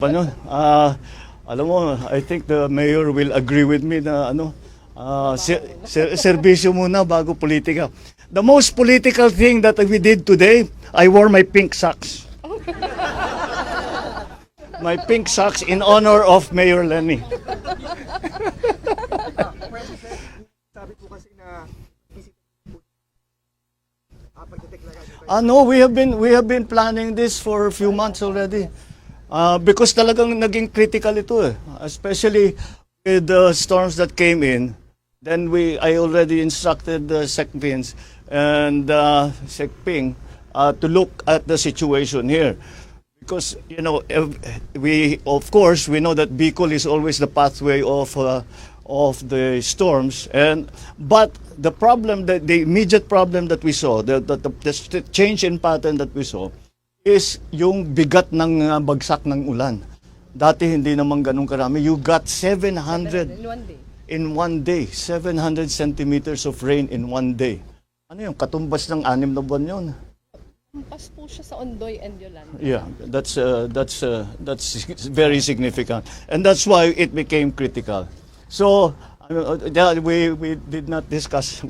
Ano, alam mo, I think the mayor will agree with me na serbisyo muna bago politika. The most political thing that we did today, I wore my pink socks. My pink socks in honor of Mayor Lenny. Sabi po kasi na No, we have been planning this for a few months already. Because talagang naging critical ito eh. Especially with the storms that came in. Then I already instructed the SecVins and SecPing to look at the situation here. Because, you know, of course, we know that Bicol is always the pathway of the storms, but the problem, the immediate problem that we saw, the change in pattern that we saw, is yung bigat ng bagsak ng ulan. Dati hindi naman ganun karami. You got 700 in one day, 700 centimeters of rain in one day. Ano yung katumbas ng 6 na buwan yun? Hampas po siya sa Ondoy and Yolanda. Yeah, that's very significant, and that's why it became critical. So we did not discuss.